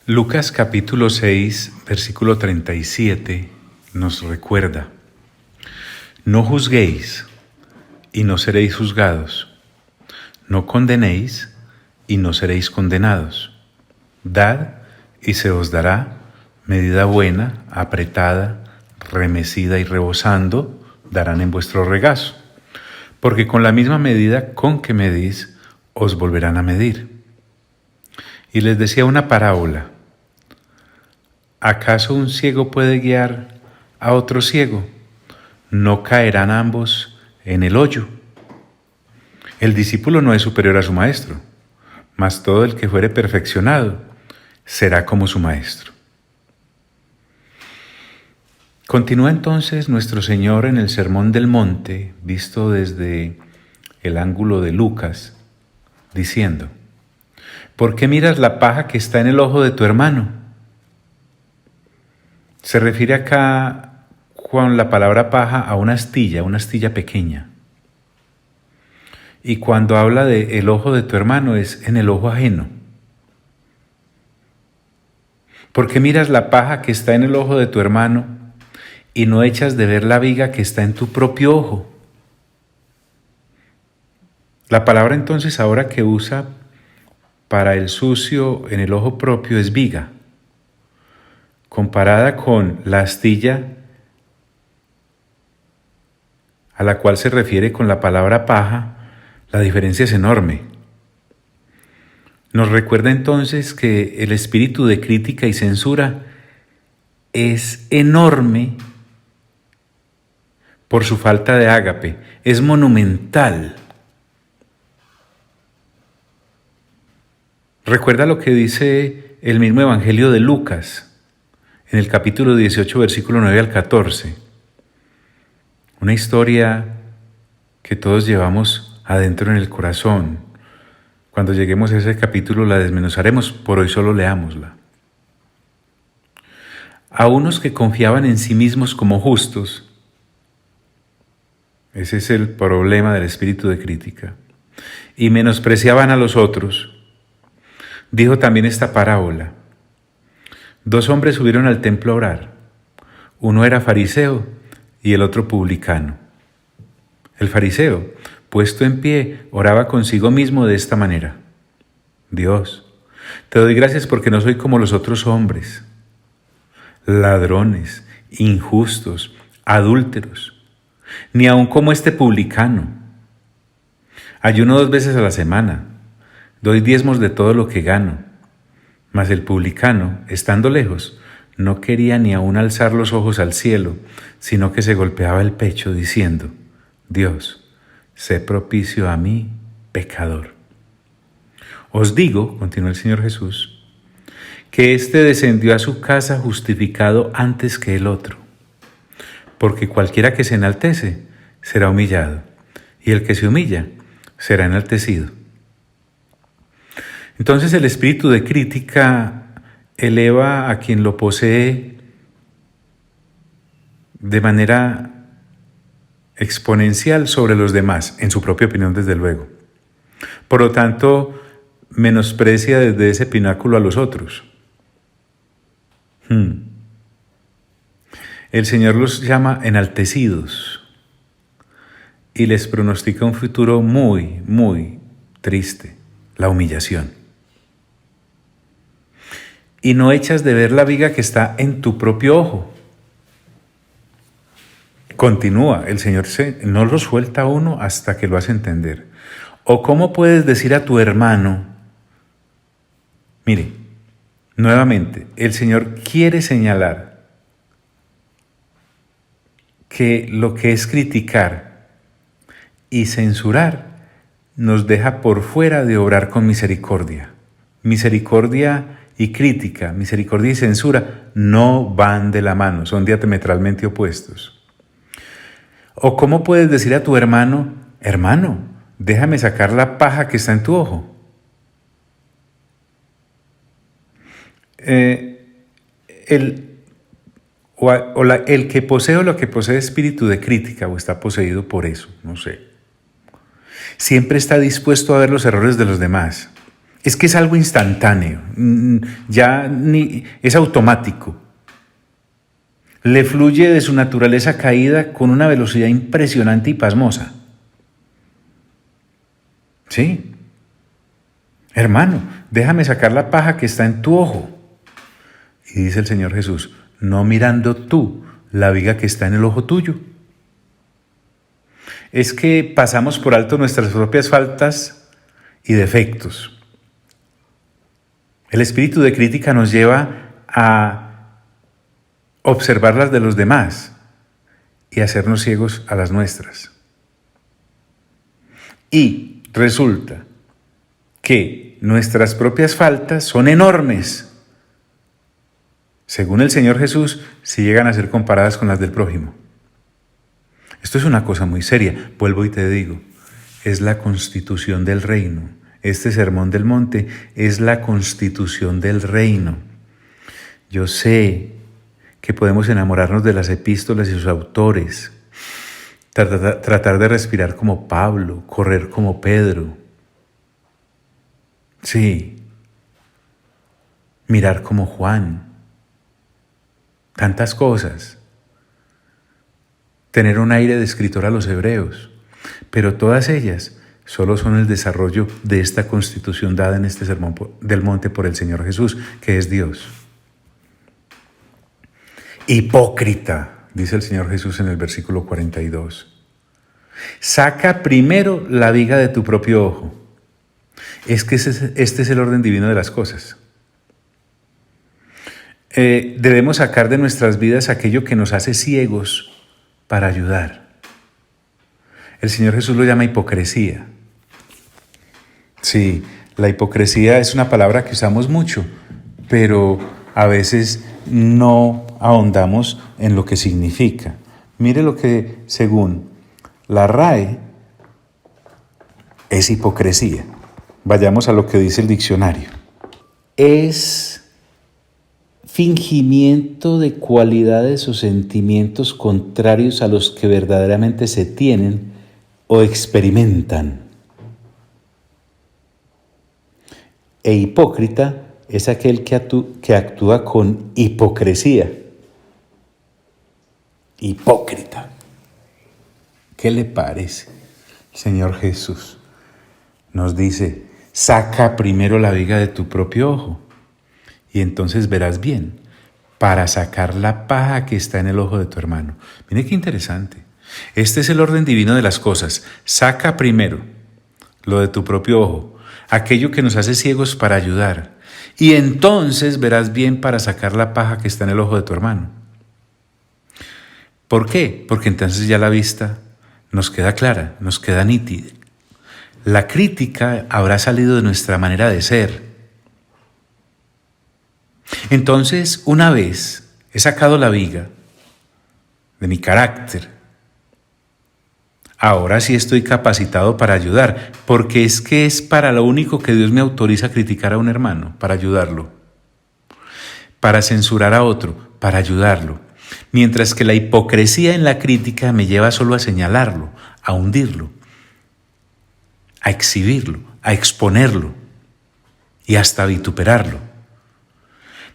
Lucas capítulo 6, versículo 37 nos recuerda: no juzguéis y no seréis juzgados, no condenéis y no seréis condenados, dad y se os dará medida buena, apretada, remecida y rebosando, darán en vuestro regazo, porque con la misma medida con que medís, os volverán a medir. Y les decía una parábola: ¿acaso un ciego puede guiar a otro ciego? ¿No caerán ambos en el hoyo? El discípulo no es superior a su maestro, mas todo el que fuere perfeccionado será como su maestro. Continúa entonces nuestro Señor en el Sermón del Monte, visto desde el ángulo de Lucas, diciendo: ¿por qué miras la paja que está en el ojo de tu hermano? Se refiere acá con la palabra paja a una astilla pequeña. Y cuando habla de el ojo de tu hermano es en el ojo ajeno. ¿Por qué miras la paja que está en el ojo de tu hermano y no echas de ver la viga que está en tu propio ojo? La palabra entonces ahora que usa para el sucio en el ojo propio es viga. Comparada con la astilla a la cual se refiere con la palabra paja, la diferencia es enorme. Nos recuerda entonces que el espíritu de crítica y censura es enorme por su falta de ágape, es monumental. Recuerda lo que dice el mismo Evangelio de Lucas, en el capítulo 18, versículo 9 al 14. Una historia que todos llevamos adentro en el corazón. Cuando lleguemos a ese capítulo la desmenuzaremos, por hoy solo leámosla. A unos que confiaban en sí mismos como justos, ese es el problema del espíritu de crítica, y menospreciaban a los otros, dijo también esta parábola: 2 hombres subieron al templo a orar. Uno era fariseo y el otro publicano. El fariseo, puesto en pie, oraba consigo mismo de esta manera: Dios, te doy gracias porque no soy como los otros hombres, ladrones, injustos, adúlteros, ni aun como este publicano. Ayuno 2 veces a la semana, doy diezmos de todo lo que gano. Mas el publicano, estando lejos, no quería ni aun alzar los ojos al cielo, sino que se golpeaba el pecho diciendo: Dios, sé propicio a mí, pecador. Os digo, continuó el Señor Jesús, que éste descendió a su casa justificado antes que el otro. Porque cualquiera que se enaltece será humillado, y el que se humilla será enaltecido. Entonces el espíritu de crítica eleva a quien lo posee de manera exponencial sobre los demás, en su propia opinión desde luego. Por lo tanto, menosprecia desde ese pináculo a los otros. El Señor los llama enaltecidos y les pronostica un futuro muy, muy triste: la humillación. Y no echas de ver la viga que está en tu propio ojo. Continúa, el Señor no lo suelta a uno hasta que lo hace entender. ¿O cómo puedes decir a tu hermano? Mire, nuevamente, el Señor quiere señalar que lo que es criticar y censurar nos deja por fuera de obrar con misericordia. Misericordia y crítica, misericordia y censura no van de la mano, son diametralmente opuestos. ¿O cómo puedes decir a tu hermano: hermano, déjame sacar la paja que está en tu ojo? El que posee o lo que posee espíritu de crítica o está poseído por eso, no sé, siempre está dispuesto a ver los errores de los demás Es que es algo instantáneo, es automático. Le fluye de su naturaleza caída con una velocidad impresionante y pasmosa. Sí. Hermano, déjame sacar la paja que está en tu ojo. Y dice el Señor Jesús, no mirando tú la viga que está en el ojo tuyo. Es que pasamos por alto nuestras propias faltas y defectos. El espíritu de crítica nos lleva a observar las de los demás y hacernos ciegos a las nuestras. Y resulta que nuestras propias faltas son enormes, según el Señor Jesús, si llegan a ser comparadas con las del prójimo. Esto es una cosa muy seria, vuelvo y te digo, es la constitución del reino. Este sermón del monte es la constitución del reino. Yo sé que podemos enamorarnos de las epístolas y sus autores, tratar de respirar como Pablo, correr como Pedro. Sí, mirar como Juan. Tantas cosas. Tener un aire de escritor a los hebreos. Pero todas ellas solo son el desarrollo de esta constitución dada en este sermón del monte por el Señor Jesús, que es Dios. Hipócrita, dice el Señor Jesús en el versículo 42. Saca primero la viga de tu propio ojo. Es que este es el orden divino de las cosas. Debemos sacar de nuestras vidas aquello que nos hace ciegos para ayudar. El Señor Jesús lo llama hipocresía. Sí, la hipocresía es una palabra que usamos mucho, pero a veces no ahondamos en lo que significa. Mire lo que, según la RAE, es hipocresía. Vayamos a lo que dice el diccionario. Es fingimiento de cualidades o sentimientos contrarios a los que verdaderamente se tienen o experimentan. E hipócrita es aquel que actúa con hipocresía. Hipócrita. ¿Qué le parece? El Señor Jesús nos dice, saca primero la viga de tu propio ojo y entonces verás bien para sacar la paja que está en el ojo de tu hermano. Mire qué interesante. Este es el orden divino de las cosas. Saca primero lo de tu propio ojo, aquello que nos hace ciegos para ayudar, y entonces verás bien para sacar la paja que está en el ojo de tu hermano. ¿Por qué? Porque entonces ya la vista nos queda clara, nos queda nítida. La crítica habrá salido de nuestra manera de ser. Entonces, una vez he sacado la viga de mi carácter, ahora sí estoy capacitado para ayudar, porque es que es para lo único que Dios me autoriza a criticar a un hermano, para ayudarlo, para censurar a otro, para ayudarlo, mientras que la hipocresía en la crítica me lleva solo a señalarlo, a hundirlo, a exhibirlo, a exponerlo y hasta a vituperarlo.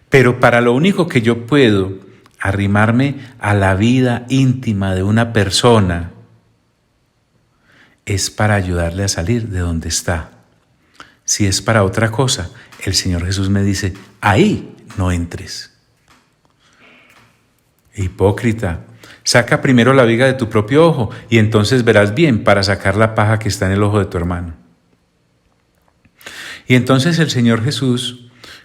Pero para lo único que yo puedo arrimarme a la vida íntima de una persona es para ayudarle a salir de donde está. Si es para otra cosa, el Señor Jesús me dice, ahí no entres. Hipócrita, saca primero la viga de tu propio ojo y entonces verás bien para sacar la paja que está en el ojo de tu hermano. Y entonces el Señor Jesús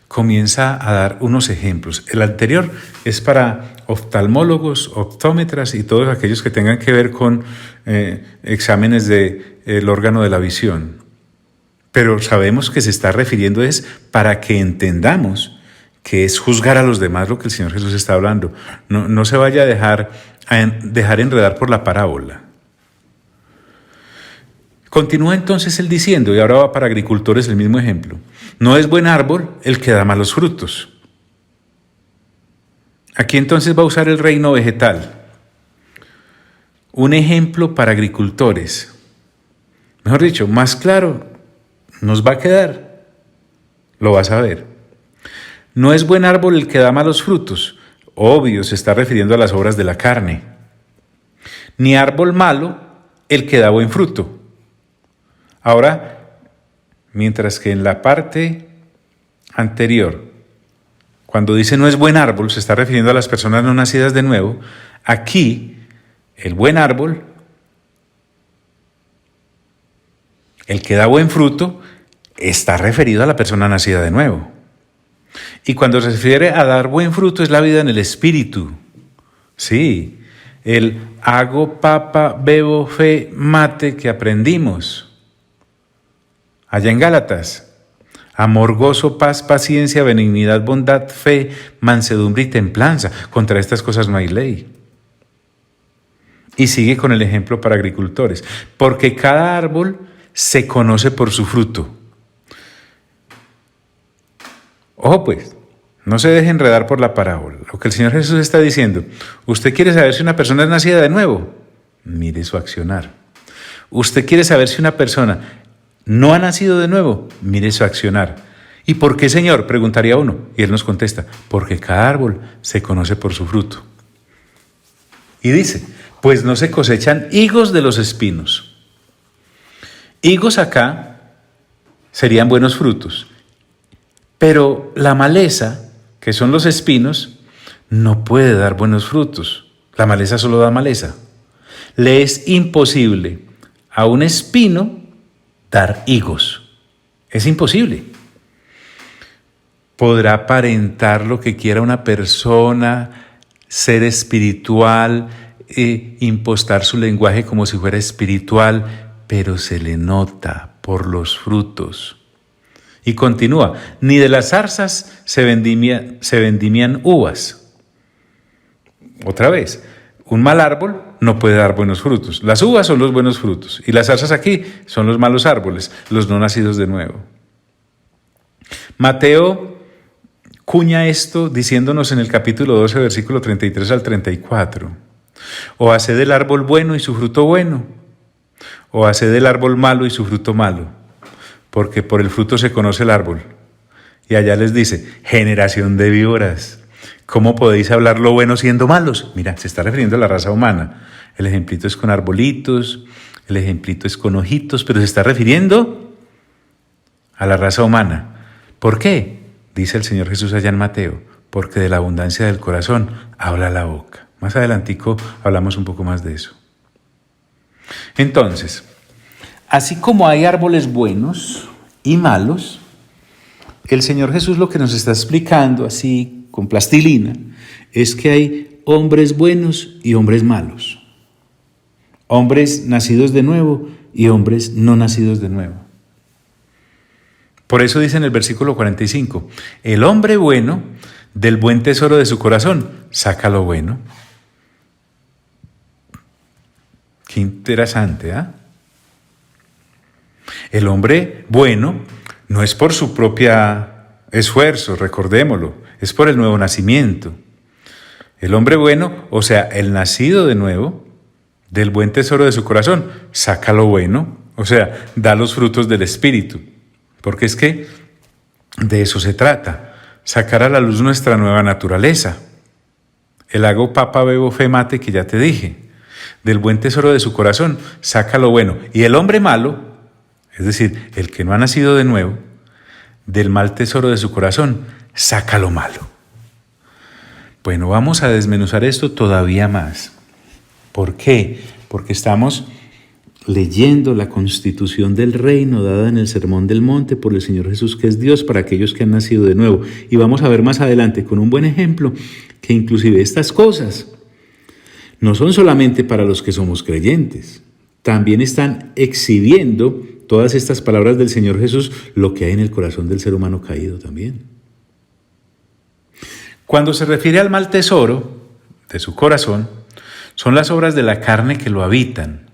comienza a dar unos ejemplos. El anterior es para oftalmólogos, optómetras y todos aquellos que tengan que ver con exámenes del órgano de la visión. Pero sabemos que se está refiriendo es para que entendamos que es juzgar a los demás lo que el Señor Jesús está hablando. No se vaya a dejar enredar por la parábola. Continúa entonces él diciendo, y ahora va para agricultores el mismo ejemplo, no es buen árbol el que da malos frutos. Aquí entonces va a usar el reino vegetal. Un ejemplo para agricultores. Mejor dicho, más claro nos va a quedar. Lo vas a ver. No es buen árbol el que da malos frutos. Obvio, se está refiriendo a las obras de la carne. Ni árbol malo el que da buen fruto. Ahora, mientras que en la parte anterior, cuando dice no es buen árbol, se está refiriendo a las personas no nacidas de nuevo, aquí el buen árbol, el que da buen fruto, está referido a la persona nacida de nuevo. Y cuando se refiere a dar buen fruto es la vida en el espíritu. Sí, el hago, papa, bebo, fe, mate que aprendimos allá en Gálatas. Amor, gozo, paz, paciencia, benignidad, bondad, fe, mansedumbre y templanza. Contra estas cosas no hay ley. Y sigue con el ejemplo para agricultores. Porque cada árbol se conoce por su fruto. Ojo pues, no se deje enredar por la parábola. Lo que el Señor Jesús está diciendo, ¿usted quiere saber si una persona es nacida de nuevo? Mire su accionar. ¿Usted quiere saber si una persona no ha nacido de nuevo? Mire su accionar. ¿Y por qué, Señor? Preguntaría uno. Y Él nos contesta, porque cada árbol se conoce por su fruto. Y dice, pues no se cosechan higos de los espinos. Higos acá serían buenos frutos. Pero la maleza, que son los espinos, no puede dar buenos frutos. La maleza solo da maleza. Le es imposible a un espino dar higos. Es imposible. Podrá aparentar lo que quiera una persona, ser espiritual, impostar su lenguaje como si fuera espiritual, pero se le nota por los frutos. Y continúa, ni de las zarzas se vendimian uvas. Otra vez, un mal árbol no puede dar buenos frutos. Las uvas son los buenos frutos y las zarzas aquí son los malos árboles, los no nacidos de nuevo. Mateo cuña esto diciéndonos en el capítulo 12, versículo 33 al 34. O haced del árbol bueno y su fruto bueno, o haced del árbol malo y su fruto malo. Porque por el fruto se conoce el árbol. Y allá les dice, generación de víboras, ¿cómo podéis hablar lo bueno siendo malos? Mira, se está refiriendo a la raza humana. El ejemplito es con arbolitos, el ejemplito es con ojitos, pero se está refiriendo a la raza humana. ¿Por qué? Dice el Señor Jesús allá en Mateo, porque de la abundancia del corazón habla la boca. Más adelantico hablamos un poco más de eso. Entonces, así como hay árboles buenos y malos, el Señor Jesús lo que nos está explicando así con plastilina es que hay hombres buenos y hombres malos. Hombres nacidos de nuevo y hombres no nacidos de nuevo. Por eso dice en el versículo 45, el hombre bueno del buen tesoro de su corazón saca lo bueno. Qué interesante, ¿ah? El hombre bueno no es por su propio esfuerzo, recordémoslo, es por el nuevo nacimiento. El hombre bueno, o sea, el nacido de nuevo, del buen tesoro de su corazón, saca lo bueno, o sea, da los frutos del Espíritu. Porque es que de eso se trata, sacar a la luz nuestra nueva naturaleza. El hago, papa, bebo, fe, mate, que ya te dije. Del buen tesoro de su corazón, saca lo bueno. Y el hombre malo, es decir, el que no ha nacido de nuevo, del mal tesoro de su corazón, saca lo malo. Bueno, vamos a desmenuzar esto todavía más. ¿Por qué? Porque estamos leyendo la constitución del reino dada en el Sermón del Monte por el Señor Jesús, que es Dios para aquellos que han nacido de nuevo. Y vamos a ver más adelante con un buen ejemplo que inclusive estas cosas no son solamente para los que somos creyentes, también están exhibiendo todas estas palabras del Señor Jesús, lo que hay en el corazón del ser humano caído también. Cuando se refiere al mal tesoro de su corazón, son las obras de la carne que lo habitan.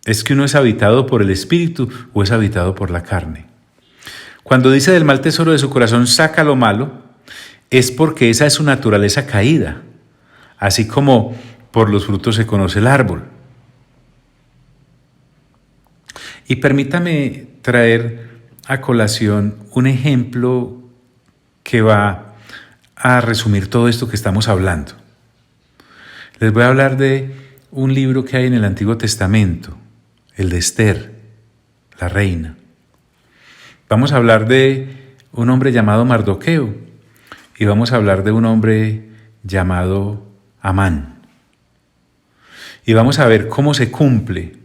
¿Es que uno es habitado por el Espíritu o es habitado por la carne? Cuando dice del mal tesoro de su corazón, saca lo malo, es porque esa es su naturaleza caída, así como por los frutos se conoce el árbol. Y permítame traer a colación un ejemplo que va a resumir todo esto que estamos hablando. Les voy a hablar de un libro que hay en el Antiguo Testamento, el de Esther, la reina. Vamos a hablar de un hombre llamado Mardoqueo y vamos a hablar de un hombre llamado Amán. Y vamos a ver cómo se cumple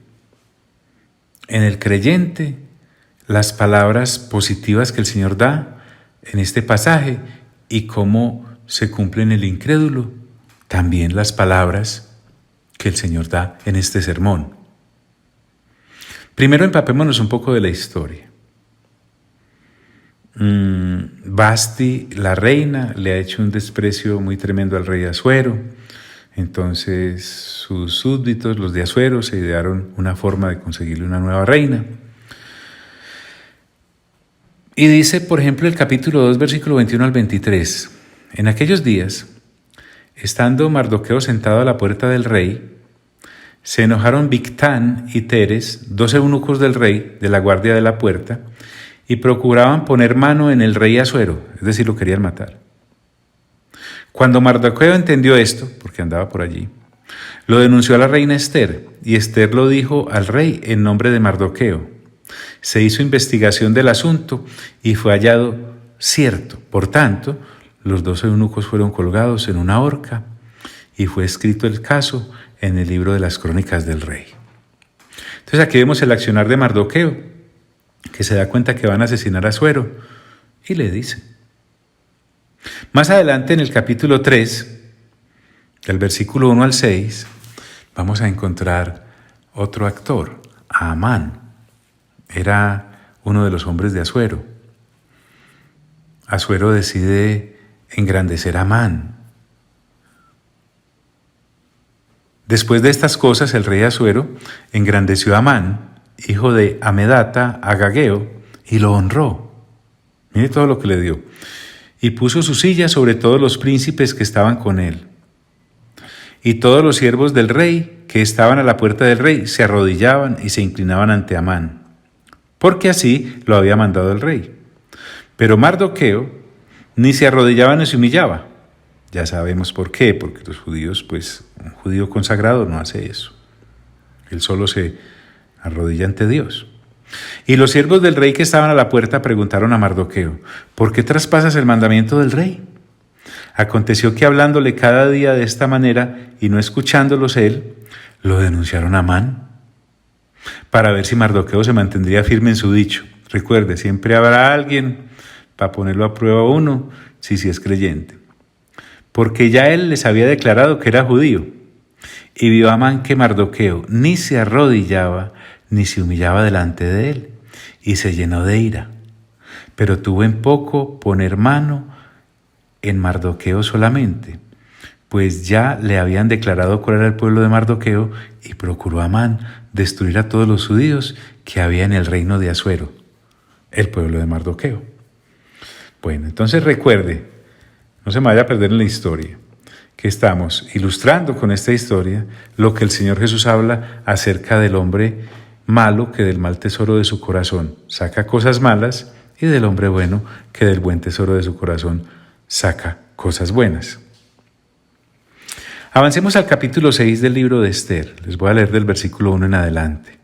en el creyente las palabras positivas que el Señor da en este pasaje y cómo se cumple en el incrédulo también las palabras que el Señor da en este sermón. Primero empapémonos un poco de la historia. Vasti, la reina, le ha hecho un desprecio muy tremendo al rey Asuero. Entonces sus súbditos, los de Asuero, se idearon una forma de conseguirle una nueva reina. Y dice, por ejemplo, el capítulo 2, versículo 21 al 23. En aquellos días, estando Mardoqueo sentado a la puerta del rey, se enojaron Bigtán y Teres, 2 eunucos del rey, de la guardia de la puerta, y procuraban poner mano en el rey Asuero, es decir, lo querían matar. Cuando Mardoqueo entendió esto, porque andaba por allí, lo denunció a la reina Esther, y Esther lo dijo al rey en nombre de Mardoqueo. Se hizo investigación del asunto y fue hallado cierto. Por tanto, los 2 eunucos fueron colgados en una horca y fue escrito el caso en el libro de las crónicas del rey. Entonces aquí vemos el accionar de Mardoqueo, que se da cuenta que van a asesinar a Asuero y le dice. Más adelante en el capítulo 3, del versículo 1 al 6, vamos a encontrar otro actor, a Amán. Era uno de los hombres de Asuero. Asuero decide engrandecer a Amán. Después de estas cosas, el rey Asuero engrandeció a Amán, hijo de Amedata, Agageo, y lo honró. Mire todo lo que le dio. Y puso su silla sobre todos los príncipes que estaban con él. Y todos los siervos del rey que estaban a la puerta del rey se arrodillaban y se inclinaban ante Amán, porque así lo había mandado el rey. Pero Mardoqueo ni se arrodillaba ni se humillaba. Ya sabemos por qué, porque los judíos, un judío consagrado no hace eso. Él solo se arrodilla ante Dios. Y los siervos del rey que estaban a la puerta preguntaron a Mardoqueo, ¿por qué traspasas el mandamiento del rey? Aconteció que hablándole cada día de esta manera y no escuchándolos él, lo denunciaron a Amán para ver si Mardoqueo se mantendría firme en su dicho. Recuerde, siempre habrá alguien para ponerlo a prueba uno, si es creyente. Porque ya él les había declarado que era judío. Y vio Amán que Mardoqueo ni se arrodillaba ni se humillaba delante de él, y se llenó de ira. Pero tuvo en poco poner mano en Mardoqueo solamente, pues ya le habían declarado cuál era el pueblo de Mardoqueo, y procuró Amán destruir a todos los judíos que había en el reino de Asuero, el pueblo de Mardoqueo. Bueno, entonces recuerde, no se me vaya a perder en la historia, que estamos ilustrando con esta historia lo que el Señor Jesús habla acerca del hombre malo que del mal tesoro de su corazón saca cosas malas, y del hombre bueno que del buen tesoro de su corazón saca cosas buenas. Avancemos al capítulo 6 del libro de Esther. Les voy a leer del versículo 1 en adelante.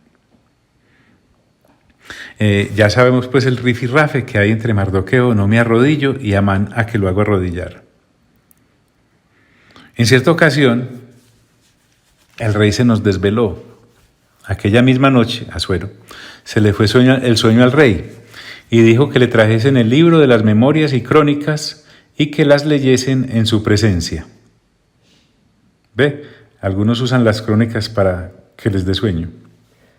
Ya sabemos pues el rifirrafe que hay entre Mardoqueo, no me arrodillo, y Amán, a que lo hago arrodillar. En cierta ocasión, el rey se nos desveló. Aquella misma noche, Asuero, se le fue el sueño al rey y dijo que le trajesen el libro de las memorias y crónicas y que las leyesen en su presencia. ¿Ve? Algunos usan las crónicas para que les dé sueño,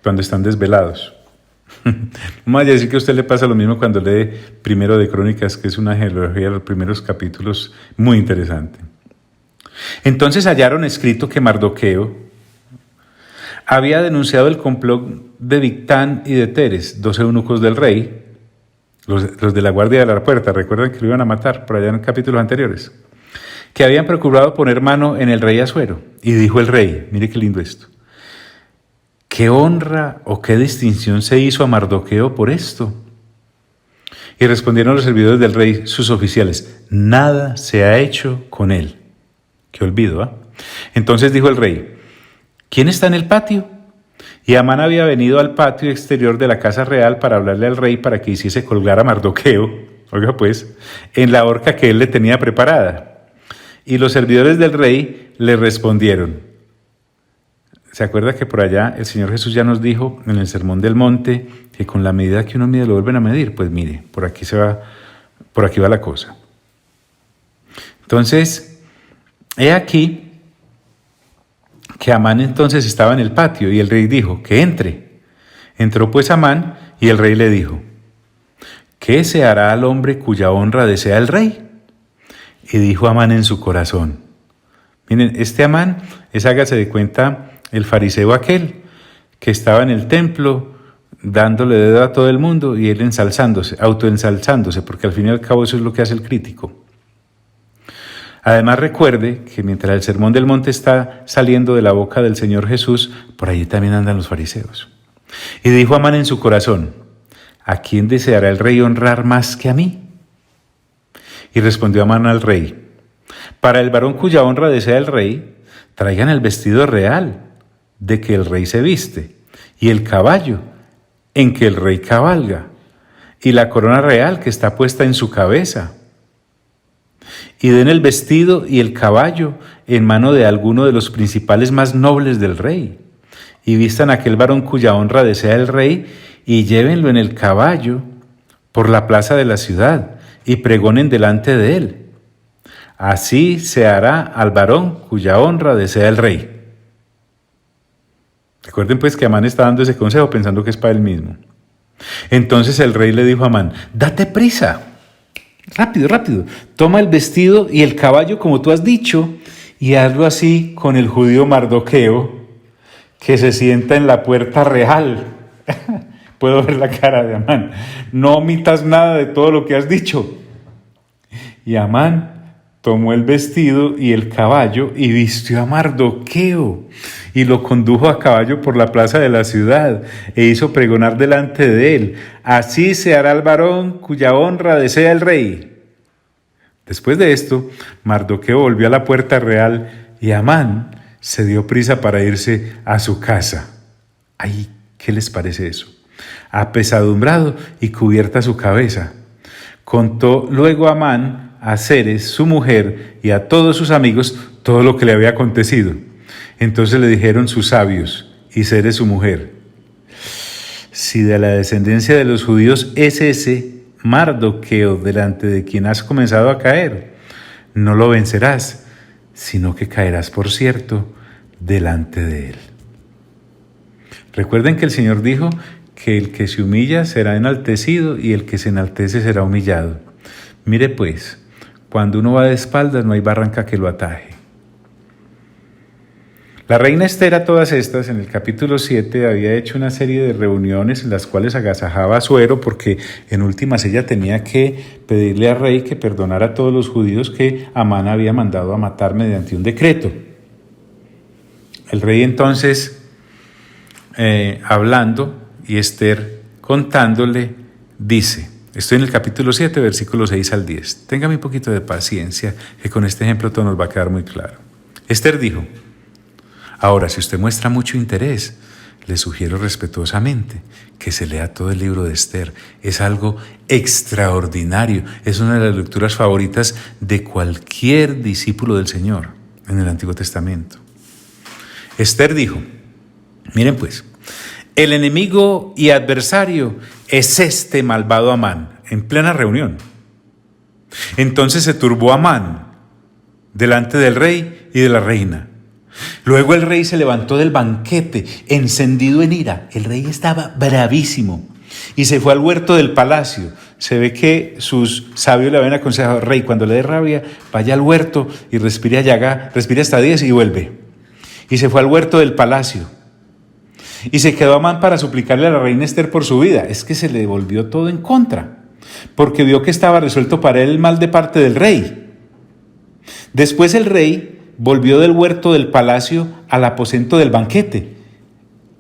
cuando están desvelados. Vamos a decir que a usted le pasa lo mismo cuando lee Primero de Crónicas, que es una genealogía de los primeros capítulos muy interesante. Entonces hallaron escrito que Mardoqueo había denunciado el complot de Bigtán y de Teres, 2 eunucos del rey, los de la guardia de la puerta, recuerdan que lo iban a matar por allá en capítulos anteriores, que habían procurado poner mano en el rey Asuero. Y dijo el rey, mire qué lindo esto, ¿qué honra o qué distinción se hizo a Mardoqueo por esto? Y respondieron los servidores del rey, sus oficiales: nada se ha hecho con él. Qué olvido, ¿ah? Entonces dijo el rey: ¿quién está en el patio? Y Amán había venido al patio exterior de la casa real para hablarle al rey para que hiciese colgar a Mardoqueo, oiga pues, en la horca que él le tenía preparada. Y los servidores del rey le respondieron. ¿Se acuerda que por allá el Señor Jesús ya nos dijo en el Sermón del Monte que con la medida que uno mide lo vuelven a medir? Pues mire, por aquí va la cosa. Entonces, he aquí que Amán entonces estaba en el patio y el rey dijo que entre. Entró pues Amán y el rey le dijo: ¿qué se hará al hombre cuya honra desea el rey? Y dijo Amán en su corazón. Miren, este Amán es, hágase de cuenta, el fariseo aquel que estaba en el templo dándole dedo a todo el mundo y él ensalzándose, autoensalzándose, porque al fin y al cabo eso es lo que hace el crítico. Además recuerde que mientras el Sermón del Monte está saliendo de la boca del Señor Jesús, por allí también andan los fariseos. Y dijo Amán en su corazón: ¿a quién deseará el rey honrar más que a mí? Y respondió Amán al rey: para el varón cuya honra desea el rey, traigan el vestido real de que el rey se viste, y el caballo en que el rey cabalga, y la corona real que está puesta en su cabeza. Y den el vestido y el caballo en mano de alguno de los principales más nobles del rey, y vistan a aquel varón cuya honra desea el rey, y llévenlo en el caballo por la plaza de la ciudad, y pregonen delante de él. Así se hará al varón cuya honra desea el rey. Recuerden pues que Amán está dando ese consejo pensando que es para él mismo. Entonces el rey le dijo a Amán: date prisa, rápido, rápido, toma el vestido y el caballo como tú has dicho, y hazlo así con el judío Mardoqueo, que se sienta en la puerta real. Puedo ver la cara de Amán. No omitas nada de todo lo que has dicho. Y Amán tomó el vestido y el caballo y vistió a Mardoqueo y lo condujo a caballo por la plaza de la ciudad e hizo pregonar delante de él: así se hará al varón cuya honra desea el rey. Después de esto, Mardoqueo volvió a la puerta real y Amán se dio prisa para irse a su casa. Ay, ¿qué les parece eso? Apesadumbrado y cubierta su cabeza. Contó luego Amán a Zeres, su mujer, y a todos sus amigos todo lo que le había acontecido. Entonces le dijeron sus sabios y Zeres, su mujer: si de la descendencia de los judíos es ese Mardoqueo delante de quien has comenzado a caer, no lo vencerás, sino que caerás, por cierto, delante de él. Recuerden que el Señor dijo que el que se humilla será enaltecido y el que se enaltece será humillado. Mire pues, cuando uno va de espaldas no hay barranca que lo ataje. La reina Esther a todas estas, en el capítulo 7, había hecho una serie de reuniones en las cuales agasajaba a Suero, porque en últimas ella tenía que pedirle al rey que perdonara a todos los judíos que Amán había mandado a matar mediante un decreto. El rey entonces, hablando, y Esther contándole, dice, estoy en el capítulo 7, versículos 6 al 10. Téngame un poquito de paciencia, que con este ejemplo todo nos va a quedar muy claro. Esther dijo: ahora, si usted muestra mucho interés, le sugiero respetuosamente que se lea todo el libro de Esther. Es algo extraordinario, es una de las lecturas favoritas de cualquier discípulo del Señor en el Antiguo Testamento. Esther dijo, miren pues, el enemigo y adversario es este malvado Amán, en plena reunión. Entonces se turbó Amán delante del rey y de la reina. Luego el rey se levantó del banquete, encendido en ira. El rey estaba bravísimo y se fue al huerto del palacio. Se ve que sus sabios le habían aconsejado: rey, cuando le dé rabia, vaya al huerto y respire hasta 10 y vuelve. Y se fue al huerto del palacio. Y se quedó Amán para suplicarle a la reina Esther por su vida. Es que se le volvió todo en contra, porque vio que estaba resuelto para él el mal de parte del rey. Después el rey volvió del huerto del palacio al aposento del banquete.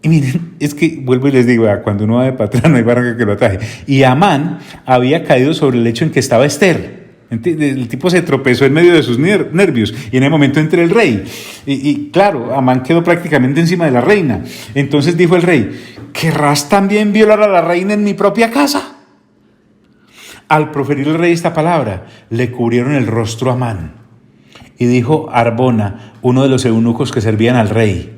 Y miren, es que vuelvo y les digo, cuando uno va de patrón no hay barranca que lo ataje. Y Amán había caído sobre el lecho en que estaba Esther. El tipo se tropezó en medio de sus nervios y en el momento entra el rey. Y claro, Amán quedó prácticamente encima de la reina. Entonces dijo el rey, ¿querrás también violar a la reina en mi propia casa? Al proferir el rey esta palabra, le cubrieron el rostro a Amán. Y dijo Arbona, uno de los eunucos que servían al rey,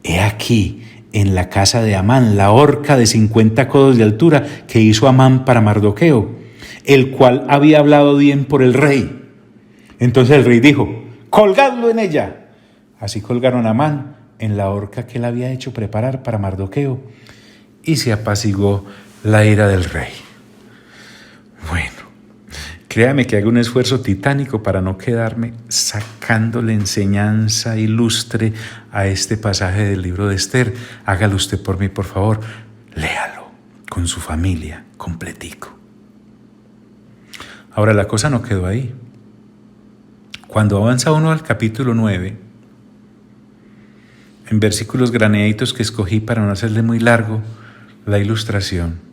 he aquí en la casa de Amán la horca de 50 codos de altura que hizo Amán para Mardoqueo, el cual había hablado bien por el rey. Entonces el rey dijo, colgadlo en ella. Así colgaron a Amán en la horca que él había hecho preparar para Mardoqueo, y se apaciguó la ira del rey. Bueno, créame que hago un esfuerzo titánico para no quedarme sacándole enseñanza ilustre a este pasaje del libro de Esther. Hágalo usted por mí, por favor. Léalo con su familia, completico. Ahora, la cosa no quedó ahí. Cuando avanza uno al capítulo 9, en versículos graneaditos que escogí para no hacerle muy largo la ilustración,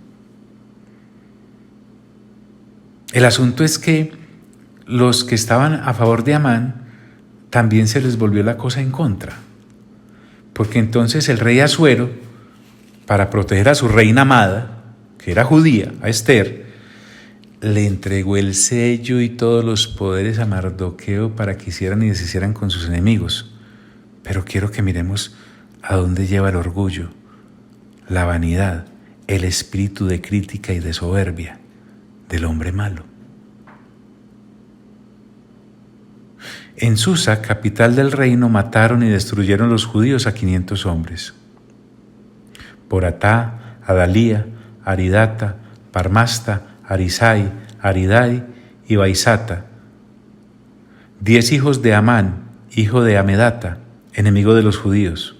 el asunto es que los que estaban a favor de Amán también se les volvió la cosa en contra. Porque entonces el rey Asuero, para proteger a su reina amada, que era judía, a Esther, le entregó el sello y todos los poderes a Mardoqueo para que hicieran y deshicieran con sus enemigos. Pero quiero que miremos a dónde lleva el orgullo, la vanidad, el espíritu de crítica y de soberbia del hombre malo. En Susa, capital del reino, mataron y destruyeron los judíos a 500 hombres. Por Atá, Adalía, Aridata, Parmasta, Arisai, Aridai y Baisata, 10 hijos de Amán, hijo de Amedata, enemigo de los judíos,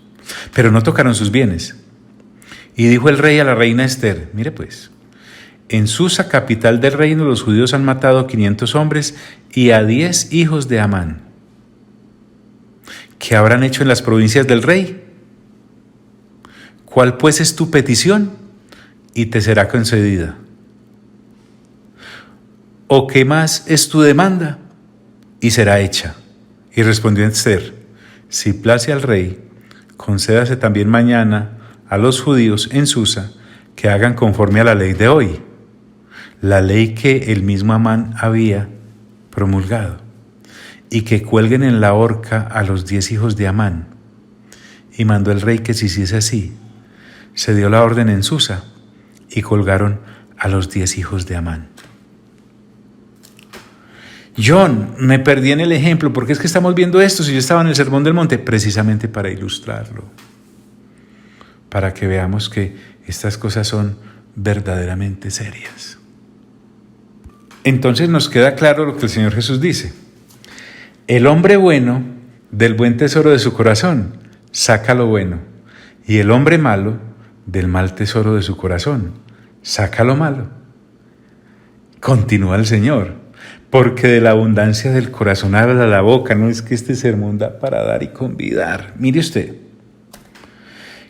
pero no tocaron sus bienes. Y dijo el rey a la reina Esther, mire pues, en Susa, capital del reino, los judíos han matado a 500 hombres y a 10 hijos de Amán. ¿Qué habrán hecho en las provincias del rey? ¿Cuál pues es tu petición? Y te será concedida. ¿O qué más es tu demanda? Y será hecha. Y respondió Esther, si place al rey, concédase también mañana a los judíos en Susa que hagan conforme a la ley de hoy, la ley que el mismo Amán había promulgado, y que cuelguen en la horca a los 10 hijos de Amán. Y mandó el rey que se hiciese así. Se dio la orden en Susa, y colgaron a los 10 hijos de Amán. John, me perdí en el ejemplo, porque es que estamos viendo esto, si yo estaba en el Sermón del Monte, precisamente para ilustrarlo, para que veamos que estas cosas son verdaderamente serias. Entonces nos queda claro lo que el Señor Jesús dice. El hombre bueno, del buen tesoro de su corazón, saca lo bueno, y el hombre malo, del mal tesoro de su corazón, saca lo malo. Continúa el Señor, porque de la abundancia del corazón habla la boca. No es que este sermón da para dar y convidar. Mire usted,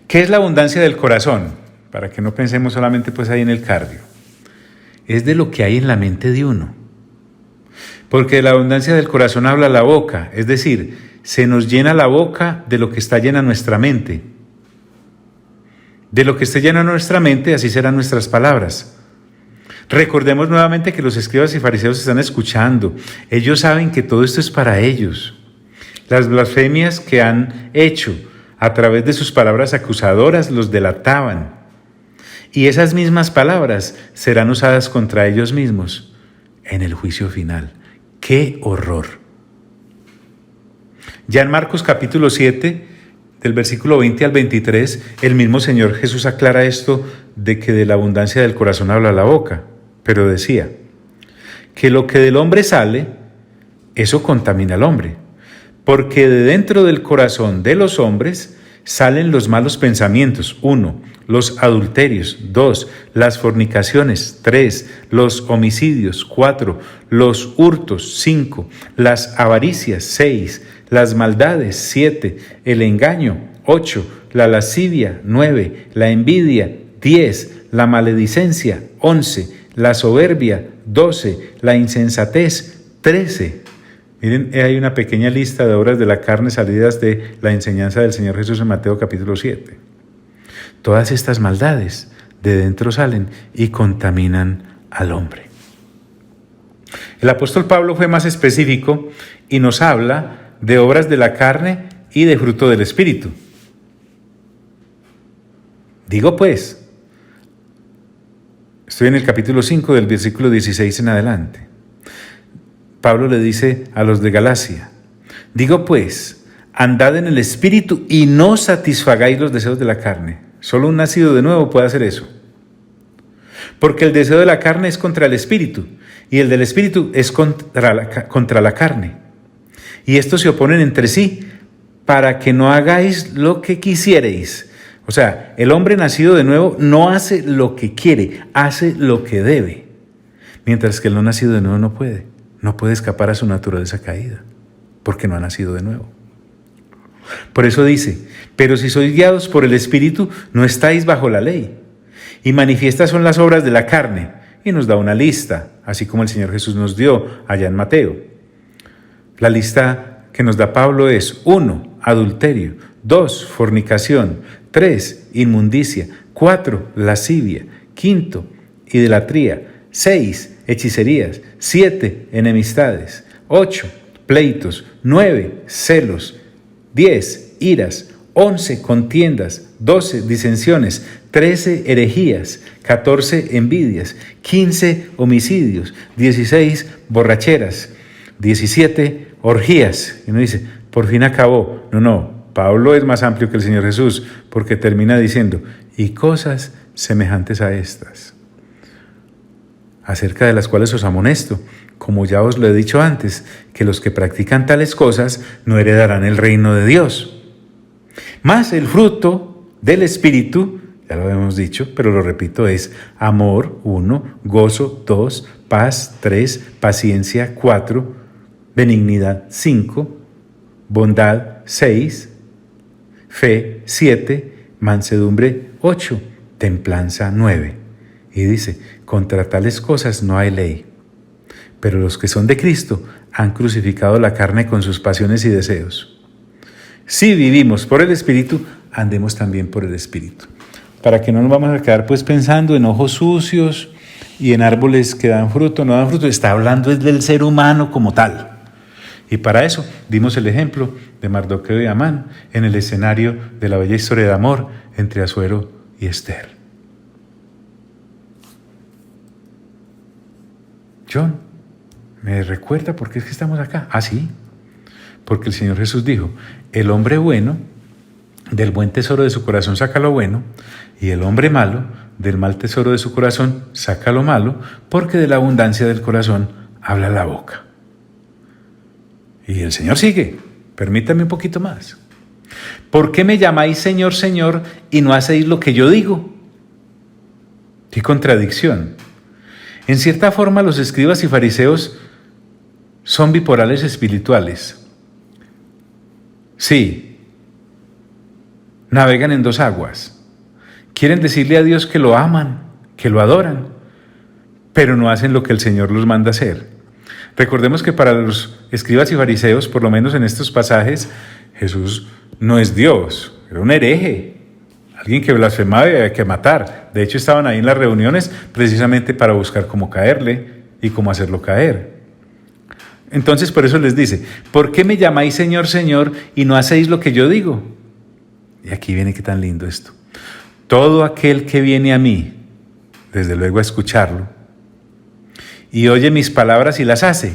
¿qué es la abundancia del corazón? Para que no pensemos solamente pues ahí en el cardio. Es de lo que hay en la mente de uno. Porque de la abundancia del corazón habla la boca, es decir, se nos llena la boca de lo que está llena nuestra mente. De lo que esté llena nuestra mente, así serán nuestras palabras. Recordemos nuevamente que los escribas y fariseos están escuchando. Ellos saben que todo esto es para ellos. Las blasfemias que han hecho a través de sus palabras acusadoras los delataban. Y esas mismas palabras serán usadas contra ellos mismos en el juicio final. ¡Qué horror! Ya en Marcos capítulo 7, del versículo 20 al 23, el mismo Señor Jesús aclara esto de que de la abundancia del corazón habla la boca. Pero decía que lo que del hombre sale, eso contamina al hombre. Porque de dentro del corazón de los hombres salen los malos pensamientos. 1, los adulterios. 2, las fornicaciones. 3, los homicidios. 4, los hurtos. 5, las avaricias. 6, las maldades. 7, el engaño. 8, la lascivia, 9, la envidia, 10, la maledicencia, 11, la soberbia, 12, la insensatez, 13. Miren, hay una pequeña lista de obras de la carne salidas de la enseñanza del Señor Jesús en Mateo capítulo 7. Todas estas maldades de dentro salen y contaminan al hombre. El apóstol Pablo fue más específico y nos habla de obras de la carne y de fruto del Espíritu. Digo pues, estoy en el capítulo 5 del versículo 16 en adelante. Pablo le dice a los de Galacia, digo pues, andad en el Espíritu y no satisfagáis los deseos de la carne. Solo un nacido de nuevo puede hacer eso. Porque el deseo de la carne es contra el Espíritu y el del Espíritu es contra la carne. Y estos se oponen entre sí para que no hagáis lo que quisierais. O sea, el hombre nacido de nuevo no hace lo que quiere, hace lo que debe. Mientras que el no nacido de nuevo no puede escapar a su naturaleza caída, porque no ha nacido de nuevo. Por eso dice, pero si sois guiados por el Espíritu, no estáis bajo la ley. Y manifiestas son las obras de la carne. Y nos da una lista, así como el Señor Jesús nos dio allá en Mateo. La lista que nos da Pablo es 1, adulterio, 2, fornicación, 3, inmundicia, 4, lascivia, 5, idolatría, 6, hechicerías, 7, enemistades, 8, pleitos, 9, celos, 10, iras, 11, contiendas, 12, disensiones, 13, herejías, 14, envidias, 15, homicidios, 16, borracheras, 17, orgías. Y uno dice, por fin acabó. No, Pablo es más amplio que el Señor Jesús, porque termina diciendo, y cosas semejantes a estas, acerca de las cuales os amonesto, como ya os lo he dicho antes, que los que practican tales cosas no heredarán el reino de Dios. Mas el fruto del Espíritu, ya lo hemos dicho, pero lo repito, es amor, 1, gozo, 2, paz, 3, paciencia, 4, benignidad, 5, bondad, 6, fe, 7, mansedumbre, 8, templanza, 9. Y dice, contra tales cosas no hay ley. Pero los que son de Cristo han crucificado la carne con sus pasiones y deseos. Si vivimos por el Espíritu, andemos también por el Espíritu. Para que no nos vamos a quedar pues pensando en ojos sucios y en árboles que dan fruto, no dan fruto. Está hablando es del ser humano como tal. Y para eso dimos el ejemplo de Mardoqueo y Amán en el escenario de la bella historia de amor entre Asuero y Esther. John, ¿me recuerda por qué es que estamos acá? Ah, sí, porque el Señor Jesús dijo, el hombre bueno, del buen tesoro de su corazón saca lo bueno, y el hombre malo, del mal tesoro de su corazón saca lo malo, porque de la abundancia del corazón habla la boca. Y el Señor sigue, permítame un poquito más. ¿Por qué me llamáis Señor, Señor, y no hacéis lo que yo digo? ¡Qué contradicción! En cierta forma, los escribas y fariseos son bipolares espirituales. Sí, navegan en dos aguas. Quieren decirle a Dios que lo aman, que lo adoran, pero no hacen lo que el Señor los manda hacer. Recordemos que para los escribas y fariseos, por lo menos en estos pasajes, Jesús no es Dios, era un hereje, alguien que blasfemaba y había que matar. De hecho, estaban ahí en las reuniones precisamente para buscar cómo caerle y cómo hacerlo caer. Entonces, por eso les dice, ¿por qué me llamáis Señor, Señor, y no hacéis lo que yo digo? Y aquí viene qué tan lindo esto. Todo aquel que viene a mí, desde luego a escucharlo, y oye mis palabras y las hace,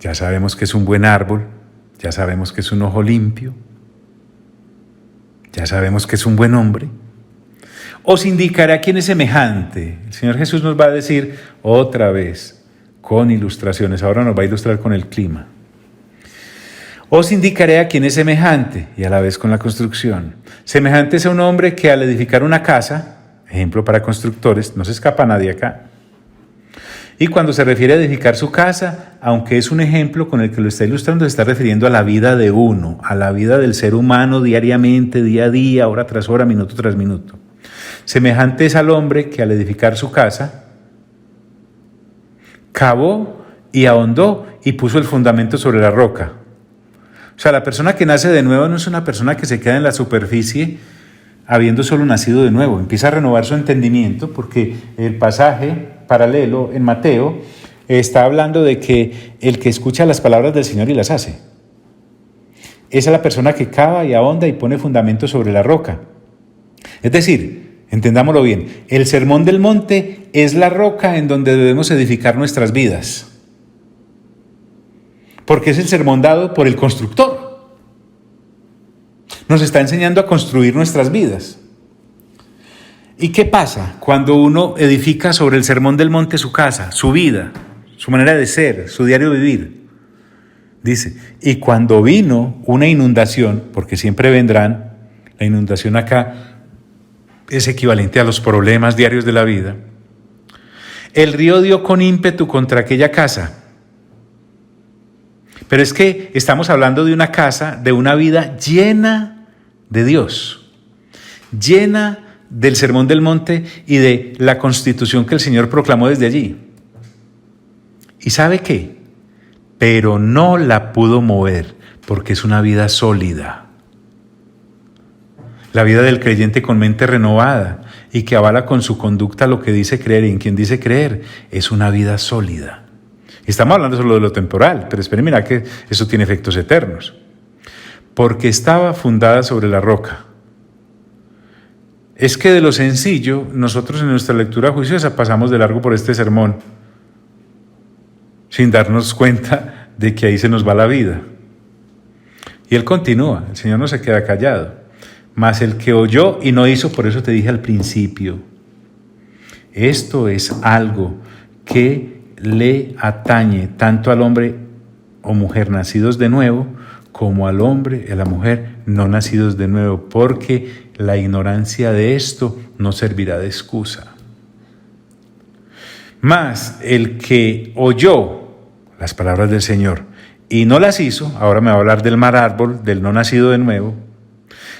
ya sabemos que es un buen árbol, ya sabemos que es un ojo limpio, ya sabemos que es un buen hombre. Os indicaré a quién es semejante. El Señor Jesús nos va a decir otra vez, con ilustraciones, ahora nos va a ilustrar con el clima. Os indicaré a quién es semejante, y a la vez con la construcción. Semejante es a un hombre que al edificar una casa, ejemplo para constructores, no se escapa nadie acá, Y cuando se refiere a edificar su casa, aunque es un ejemplo con el que lo está ilustrando, se está refiriendo a la vida de uno, a la vida del ser humano diariamente, día a día, hora tras hora, minuto tras minuto. Semejante es al hombre que al edificar su casa, cavó y ahondó y puso el fundamento sobre la roca. O sea, la persona que nace de nuevo no es una persona que se queda en la superficie habiendo solo nacido de nuevo. Empieza a renovar su entendimiento porque el pasaje paralelo en Mateo está hablando de que el que escucha las palabras del Señor y las hace. Esa es la persona que cava y ahonda y pone fundamento sobre la roca. Es decir, entendámoslo bien, el Sermón del Monte es la roca en donde debemos edificar nuestras vidas. Porque es el sermón dado por el constructor. Nos está enseñando a construir nuestras vidas. ¿Y qué pasa cuando uno edifica sobre el Sermón del Monte su casa, su vida, su manera de ser, su diario vivir? Dice, y cuando vino una inundación, porque siempre vendrán, la inundación acá es equivalente a los problemas diarios de la vida, el río dio con ímpetu contra aquella casa. Pero es que estamos hablando de una casa, de una vida llena de Dios, llena del Sermón del Monte y de la constitución que el Señor proclamó desde allí. ¿Y sabe qué? Pero no la pudo mover porque es una vida sólida. La vida del creyente con mente renovada y que avala con su conducta lo que dice creer y en quien dice creer es una vida sólida. Estamos hablando solo de lo temporal, pero esperen, mira que eso tiene efectos eternos. Porque estaba fundada sobre la roca. Es que de lo sencillo, nosotros en nuestra lectura juiciosa pasamos de largo por este sermón, sin darnos cuenta de que ahí se nos va la vida. Y él continúa, el Señor no se queda callado. Mas el que oyó y no hizo, por eso te dije al principio, esto es algo que le atañe tanto al hombre o mujer nacidos de nuevo, como al hombre y a la mujer no nacidos de nuevo, porque la ignorancia de esto no servirá de excusa. Mas el que oyó las palabras del Señor y no las hizo, ahora me va a hablar del mal árbol, del no nacido de nuevo,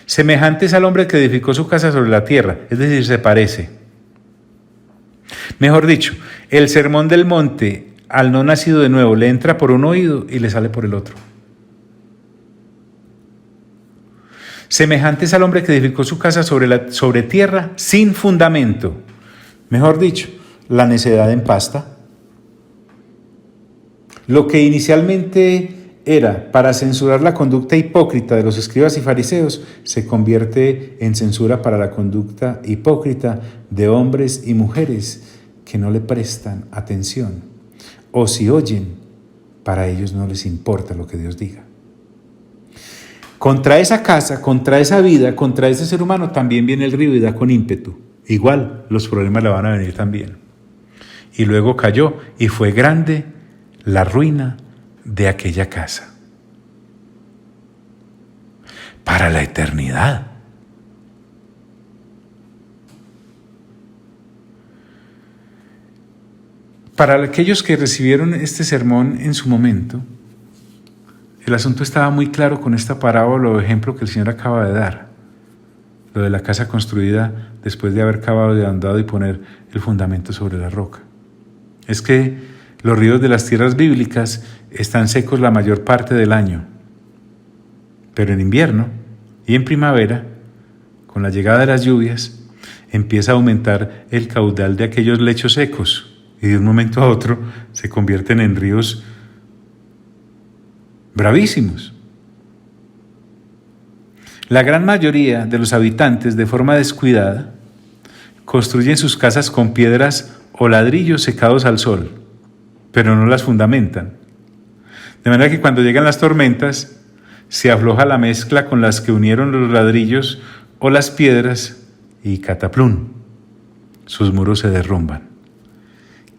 semejante es al hombre que edificó su casa sobre la tierra, es decir, se parece. Mejor dicho, el sermón del monte al no nacido de nuevo le entra por un oído y le sale por el otro. Semejante es al hombre que edificó su casa sobre tierra sin fundamento. Mejor dicho, la necedad empasta. Lo que inicialmente era para censurar la conducta hipócrita de los escribas y fariseos, se convierte en censura para la conducta hipócrita de hombres y mujeres que no le prestan atención, o si oyen, para ellos no les importa lo que Dios diga. Contra esa casa, contra esa vida, contra ese ser humano también viene el río y da con ímpetu. Igual los problemas le van a venir también. Y luego cayó y fue grande la ruina de aquella casa. Para la eternidad. Para aquellos que recibieron este sermón en su momento, el asunto estaba muy claro con esta parábola o ejemplo que el Señor acaba de dar. Lo de la casa construida después de haber cavado y ahondado y poner el fundamento sobre la roca. Es que los ríos de las tierras bíblicas están secos la mayor parte del año. Pero en invierno y en primavera, con la llegada de las lluvias, empieza a aumentar el caudal de aquellos lechos secos. Y de un momento a otro se convierten en ríos bravísimos. La gran mayoría de los habitantes, de forma descuidada, construyen sus casas con piedras o ladrillos secados al sol, pero no las fundamentan. De manera que cuando llegan las tormentas, se afloja la mezcla con las que unieron los ladrillos o las piedras y cataplum, sus muros se derrumban.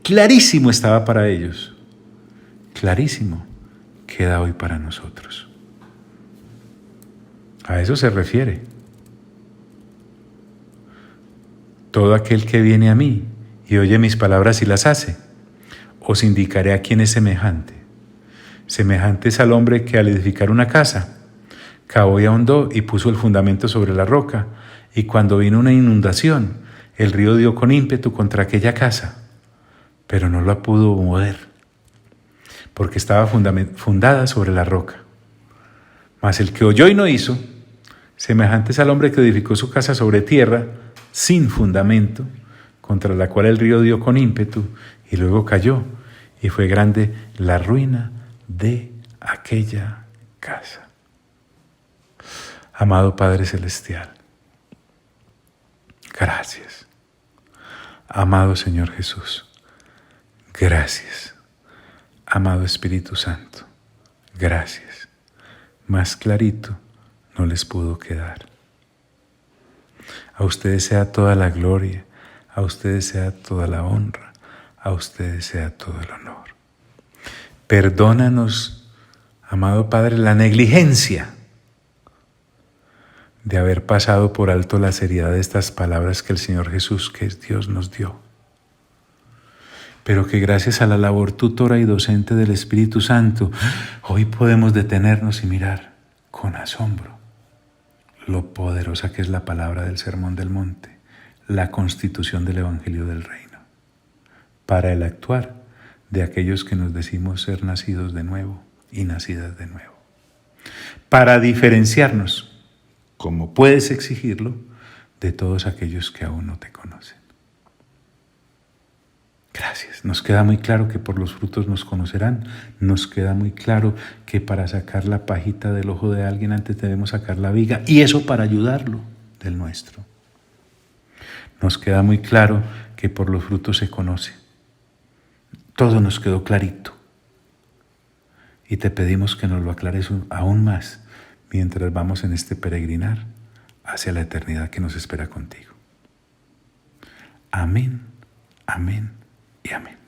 Clarísimo estaba para ellos, clarísimo queda hoy para nosotros. A eso se refiere. Todo aquel que viene a mí y oye mis palabras y las hace. os indicaré a quién es semejante. Semejante es al hombre que al edificar una casa, cavó y ahondó y puso el fundamento sobre la roca, y cuando vino una inundación, el río dio con ímpetu contra aquella casa, pero no la pudo mover, porque estaba fundada sobre la roca. Mas el que oyó y no hizo, semejante es al hombre que edificó su casa sobre tierra, sin fundamento, contra la cual el río dio con ímpetu, y luego cayó, y fue grande la ruina de aquella casa. Amado Padre Celestial, gracias. Amado Señor Jesús, gracias. Amado Espíritu Santo, gracias. Más clarito no les pudo quedar. A ustedes sea toda la gloria, a ustedes sea toda la honra, a ustedes sea todo el honor. Perdónanos, amado Padre, la negligencia de haber pasado por alto la seriedad de estas palabras que el Señor Jesús, que es Dios, nos dio. Pero que gracias a la labor tutora y docente del Espíritu Santo, hoy podemos detenernos y mirar con asombro lo poderosa que es la palabra del Sermón del Monte, la constitución del Evangelio del Reino, para el actuar de aquellos que nos decimos ser nacidos de nuevo y nacidas de nuevo, para diferenciarnos, como puedes exigirlo, de todos aquellos que aún no te conocen. Gracias. Nos queda muy claro que por los frutos nos conocerán. Nos queda muy claro que para sacar la pajita del ojo de alguien antes debemos sacar la viga, y eso para ayudarlo del nuestro. Nos queda muy claro que por los frutos se conoce. Todo nos quedó clarito. Y te pedimos que nos lo aclares aún más mientras vamos en este peregrinar hacia la eternidad que nos espera contigo. Amén, amén y amén.